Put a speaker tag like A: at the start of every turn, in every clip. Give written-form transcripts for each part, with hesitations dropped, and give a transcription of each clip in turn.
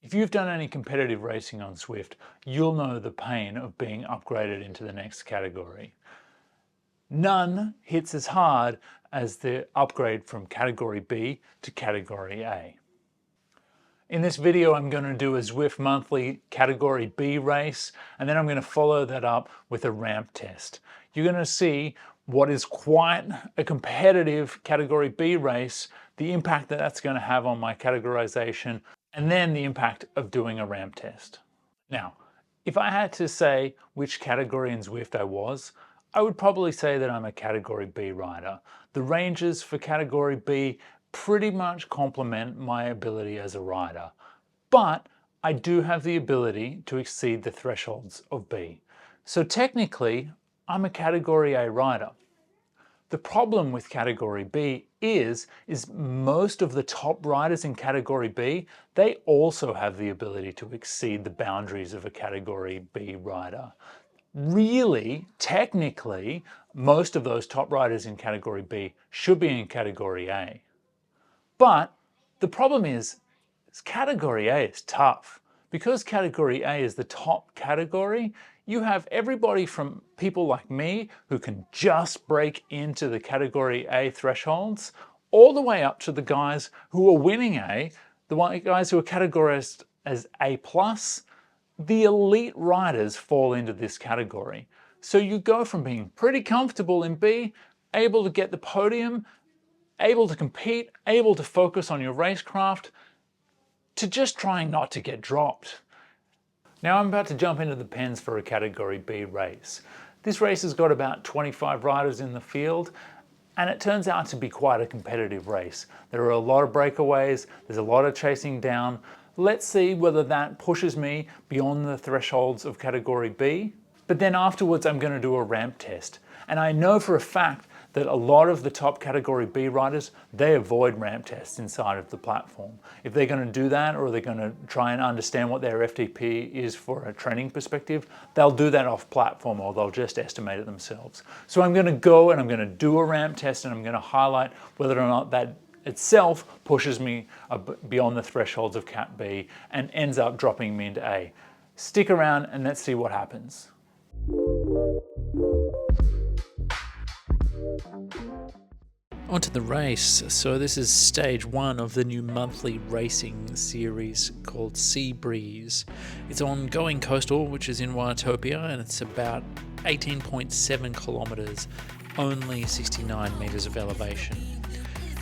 A: If you've done any competitive racing on Zwift, you'll know the pain of being upgraded into the next category. None hits as hard as the upgrade from Category B to Category A. In this video, I'm going to do a Zwift monthly Category B race, and then I'm going to follow that up with a ramp test. You're going to see what is quite a competitive Category B race, the impact that that's going to have on my categorization, and then the impact of doing a ramp test. Now, if I had to say which category in Zwift I was, I would probably say that I'm a Category B rider. The ranges for Category B pretty much complement my ability as a rider, but I do have the ability to exceed the thresholds of B. So technically, I'm a Category A rider. The problem with Category B is most of the top riders in Category B, they also have the ability to exceed the boundaries of a Category B rider. Really, technically, most of those top riders in Category B should be in Category A. But the problem is Category A is tough. Because Category A is the top category, you have everybody from people like me who can just break into the Category A thresholds, all the way up to the guys who are winning A, the guys who are categorized as A+. The elite riders fall into this category. So you go from being pretty comfortable in B, able to get the podium, able to compete, able to focus on your racecraft, to just trying not to get dropped. Now I'm about to jump into the pens for a Category B race. This race has got about 25 riders in the field, and it turns out to be quite a competitive race. There are a lot of breakaways, there's a lot of chasing down. Let's see whether that pushes me beyond the thresholds of Category B. But then afterwards I'm going to do a ramp test. And I know for a fact that a lot of the top Category B riders, they avoid ramp tests inside of the platform. If they're going to do that, or they're going to try and understand what their FTP is for a training perspective, they'll do that off platform, or they'll just estimate it themselves. So I'm going to go and I'm going to do a ramp test, and I'm going to highlight whether or not that itself pushes me beyond the thresholds of Cat B and ends up dropping me into A. Stick around and let's see what happens. Onto the race. So this is stage 1 of the new monthly racing series called Sea Breeze. It's on Going Coastal, which is in Watopia, and it's about 18.7 kilometers, only 69 meters of elevation.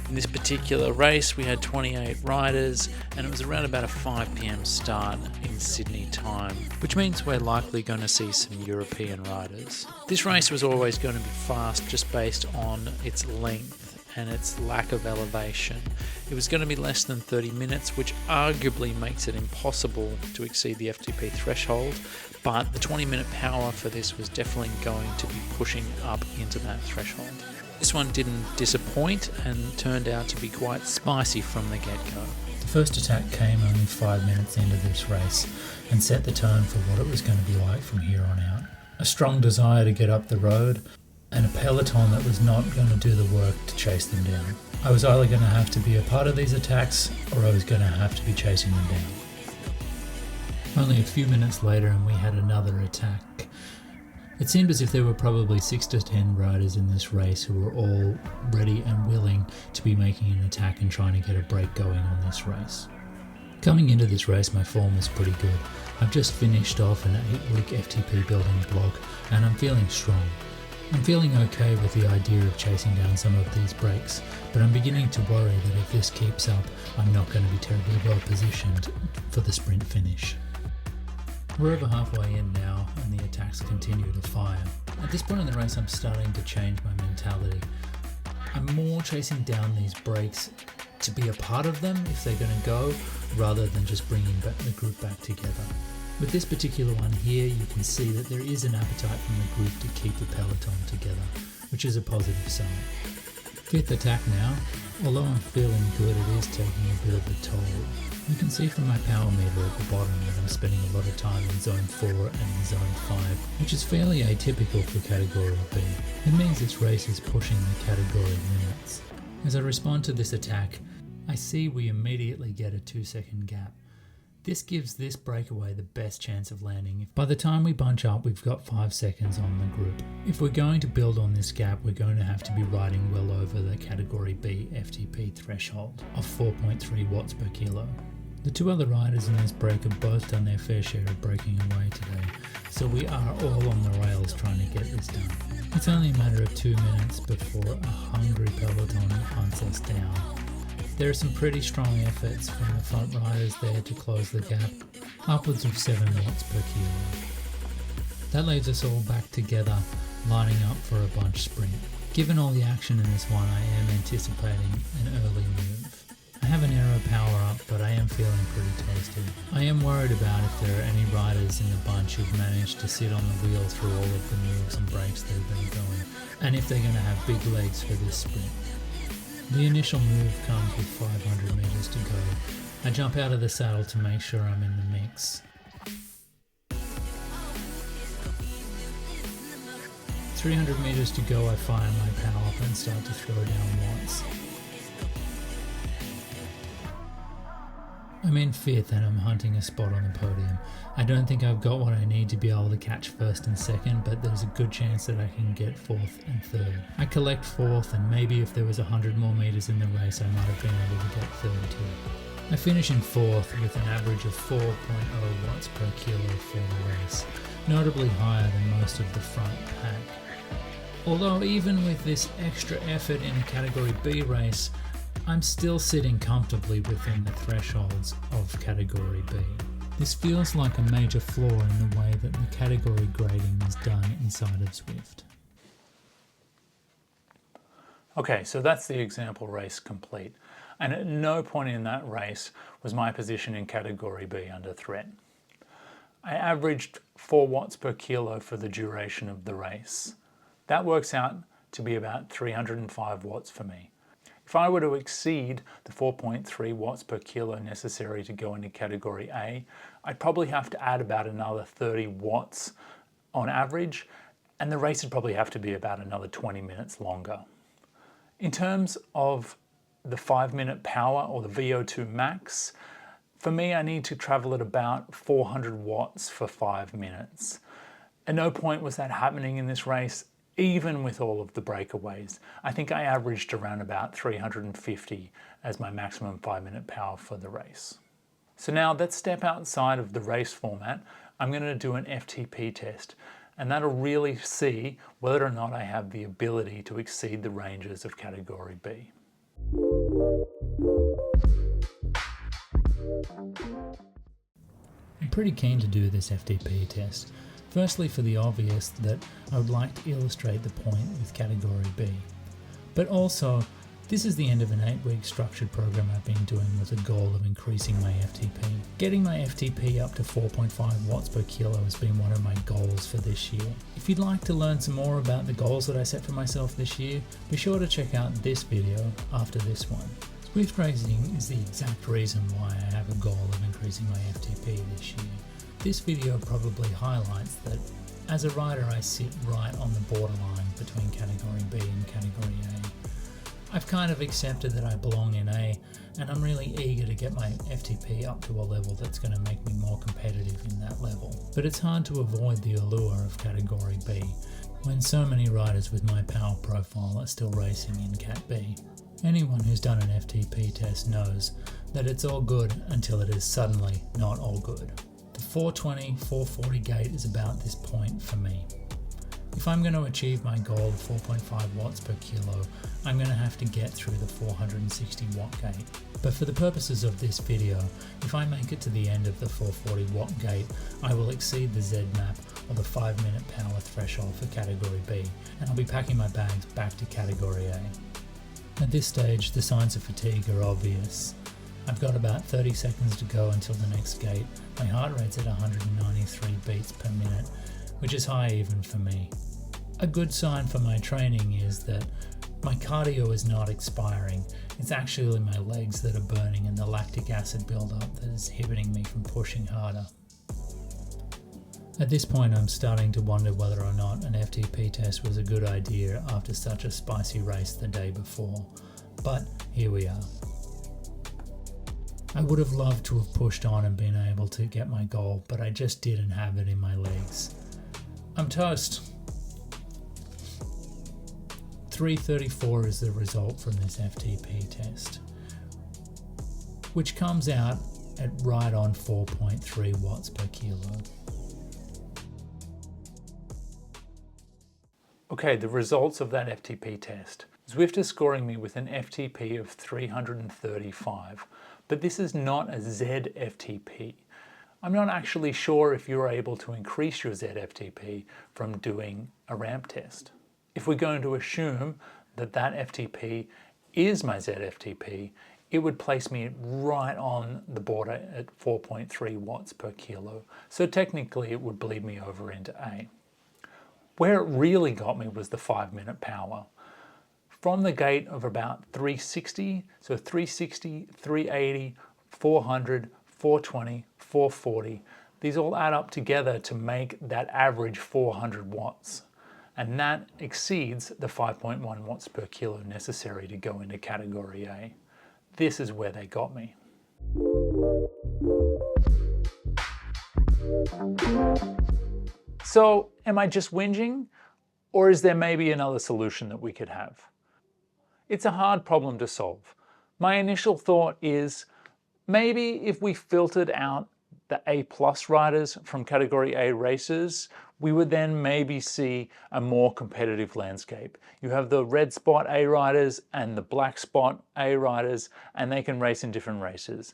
A: In this particular race, we had 28 riders, and it was around about a 5 p.m. start in Sydney time, which means we're likely going to see some European riders. This race was always going to be fast just based on its length and its lack of elevation. It was going to be less than 30 minutes, which arguably makes it impossible to exceed the FTP threshold, but the 20-minute power for this was definitely going to be pushing up into that threshold. This one didn't disappoint and turned out to be quite spicy from the get-go.
B: The first attack came only 5 minutes into this race and set the tone for what it was going to be like from here on out. A strong desire to get up the road, and a peloton that was not going to do the work to chase them down. I was either going to have to be a part of these attacks, or I was going to have to be chasing them down. Only a few minutes later and we had another attack. It seemed as if there were probably 6 to 10 riders in this race who were all ready and willing to be making an attack and trying to get a break going on this race. Coming into this race, my form was pretty good. I've just finished off an 8-week FTP building block and I'm feeling strong. I'm feeling okay with the idea of chasing down some of these breaks, but I'm beginning to worry that if this keeps up, I'm not going to be terribly well positioned for the sprint finish. We're over halfway in now and the attacks continue to fire. At this point in the race I'm starting to change my mentality. I'm more chasing down these breaks to be a part of them if they're going to go, rather than just bringing the group back together. With this particular one here, you can see that there is an appetite from the group to keep the peloton together, which is a positive sign. Fifth attack now. Although I'm feeling good, it is taking a bit of a toll. You can see from my power meter at the bottom that I'm spending a lot of time in Zone 4 and in Zone 5, which is fairly atypical for Category B. It means this race is pushing the category limits. As I respond to this attack, I see we immediately get a 2-second gap. This gives this breakaway the best chance of landing. By the time we bunch up, we've got 5 seconds on the group. If we're going to build on this gap, we're going to have to be riding well over the Category B FTP threshold of 4.3 watts per kilo. The 2 other riders in this break have both done their fair share of breaking away today, so we are all on the rails trying to get this done. It's only a matter of 2 minutes before a hungry peloton hunts us down. There are some pretty strong efforts from the front riders there to close the gap, upwards of 7 watts per kilo. That leaves us all back together, lining up for a bunch sprint. Given all the action in this one, I am anticipating an early move. I have an aero power up, but I am feeling pretty toasted. I am worried about if there are any riders in the bunch who've managed to sit on the wheel through all of the moves and breaks that have been going, and if they're going to have big legs for this sprint. The initial move comes with 500 meters to go. I jump out of the saddle to make sure I'm in the mix. 300 meters to go, I fire my power up and start to throw down watts. I'm in 5th and I'm hunting a spot on the podium. I don't think I've got what I need to be able to catch 1st and 2nd, but there's a good chance that I can get 4th and 3rd. I collect 4th, and maybe if there was 100 more meters in the race, I might have been able to get 3rd too. I finish in 4th with an average of 4.0 watts per kilo for the race, notably higher than most of the front pack. Although even with this extra effort in a Category B race, I'm still sitting comfortably within the thresholds of Category B. This feels like a major flaw in the way that the category grading is done inside of Zwift.
A: Okay, so that's the example race complete. And at no point in that race was my position in Category B under threat. I averaged 4 watts per kilo for the duration of the race. That works out to be about 305 watts for me. If I were to exceed the 4.3 watts per kilo necessary to go into Category A, I'd probably have to add about another 30 watts on average, and the race would probably have to be about another 20 minutes longer. In terms of the 5-minute power, or the VO2 max, for me I need to travel at about 400 watts for 5 minutes. At no point was that happening in this race, even with all of the breakaways. I think I averaged around about 350 as my maximum 5-minute power for the race. So now let's step outside of the race format. I'm going to do an FTP test, and that'll really see whether or not I have the ability to exceed the ranges of Category B.
B: I'm pretty keen to do this FTP test. Firstly, for the obvious that I would like to illustrate the point with Category B. But also, this is the end of an 8-week structured program I've been doing with the goal of increasing my FTP. Getting my FTP up to 4.5 watts per kilo has been one of my goals for this year. If you'd like to learn some more about the goals that I set for myself this year, be sure to check out this video after this one. Zwift Racing is the exact reason why I have a goal of increasing my FTP this year. This video probably highlights that as a rider I sit right on the borderline between Category B and Category A. I've kind of accepted that I belong in A, and I'm really eager to get my FTP up to a level that's going to make me more competitive in that level. But it's hard to avoid the allure of Category B when so many riders with my power profile are still racing in Cat B. Anyone who's done an FTP test knows that it's all good until it is suddenly not all good. The 420-440 gate is about this point for me. If I'm going to achieve my goal of 4.5 watts per kilo, I'm going to have to get through the 460 watt gate. But for the purposes of this video, if I make it to the end of the 440 watt gate, I will exceed the Z-map, or the 5-minute power threshold for Category B, and I'll be packing my bags back to Category A. At this stage, the signs of fatigue are obvious. I've got about 30 seconds to go until the next gate. My heart rate's at 193 beats per minute, which is high even for me. A good sign for my training is that my cardio is not expiring. It's actually my legs that are burning and the lactic acid buildup that is inhibiting me from pushing harder. At this point, I'm starting to wonder whether or not an FTP test was a good idea after such a spicy race the day before. But here we are. I would have loved to have pushed on and been able to get my goal, but I just didn't have it in my legs. I'm toast. 3:34 is the result from this FTP test, which comes out at right on 4.3 watts per kilo.
A: Okay, the results of that FTP test. Zwift is scoring me with an FTP of 335, but this is not a ZFTP. I'm not actually sure if you're able to increase your ZFTP from doing a ramp test. If we're going to assume that that FTP is my ZFTP, it would place me right on the border at 4.3 watts per kilo. So technically it would bleed me over into A. Where it really got me was the 5-minute power. From the gate of about 360, so 360, 380, 400, 420, 440, these all add up together to make that average 400 watts. And that exceeds the 5.1 watts per kilo necessary to go into category A. This is where they got me. So, am I just whinging? Or is there maybe another solution that we could have? It's a hard problem to solve. My initial thought is maybe if we filtered out the A+ riders from category A races, we would then maybe see a more competitive landscape. You have the red spot A riders and the black spot A riders, and they can race in different races.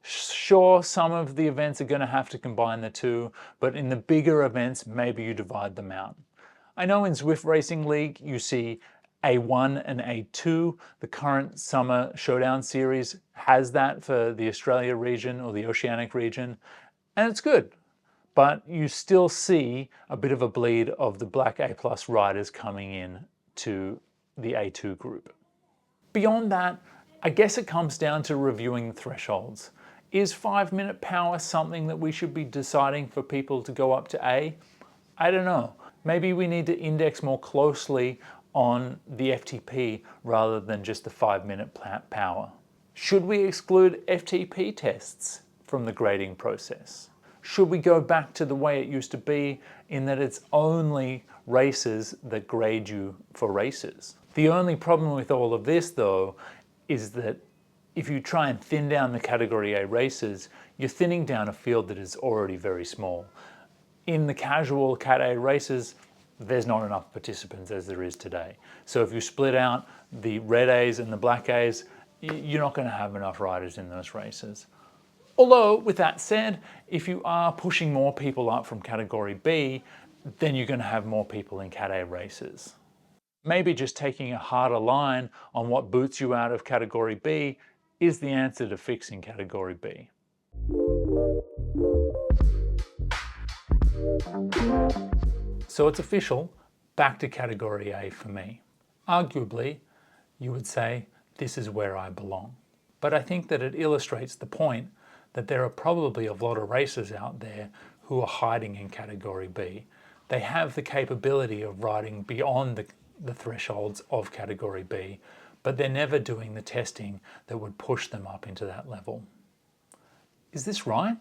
A: Sure, some of the events are going to have to combine the two, but in the bigger events, maybe you divide them out. I know in Zwift Racing League, you see A1 and A2. The current Summer Showdown Series has that for the Australia region or the Oceanic region, and it's good. But you still see a bit of a bleed of the black A+ riders coming in to the A2 group. Beyond that, I guess it comes down to reviewing the thresholds. Is 5-minute power something that we should be deciding for people to go up to A? I don't know. Maybe we need to index more closely on the FTP rather than just the 5-minute power. Should we exclude FTP tests from the grading process? Should we go back to the way it used to be in that it's only races that grade you for races? The only problem with all of this though is that if you try and thin down the category A races, you're thinning down a field that is already very small. In the casual Cat A races, there's not enough participants as there is today. So if you split out the red A's and the black A's, you're not going to have enough riders in those races. Although, with that said, if you are pushing more people up from category B, then you're going to have more people in Cat A races. Maybe just taking a harder line on what boots you out of category B is the answer to fixing category B. So it's official, back to category A for me. Arguably, you would say, this is where I belong. But I think that it illustrates the point that there are probably a lot of racers out there who are hiding in category B. They have the capability of riding beyond the thresholds of category B, but they're never doing the testing that would push them up into that level. Is this right?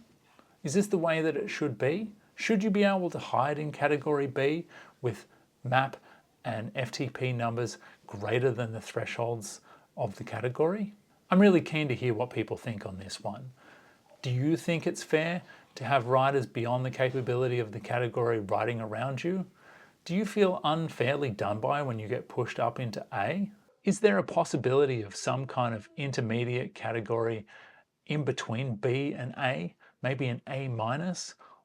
A: Is this the way that it should be? Should you be able to hide in category B with map and FTP numbers greater than the thresholds of the category? I'm really keen to hear what people think on this one. Do you think it's fair to have riders beyond the capability of the category riding around you? Do you feel unfairly done by when you get pushed up into A? Is there a possibility of some kind of intermediate category in between B and A? Maybe an A-,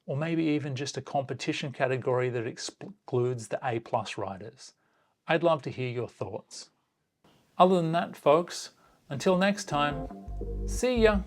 A: or maybe even just a competition category that excludes the A+ riders? I'd love to hear your thoughts. Other than that, folks, until next time, see ya!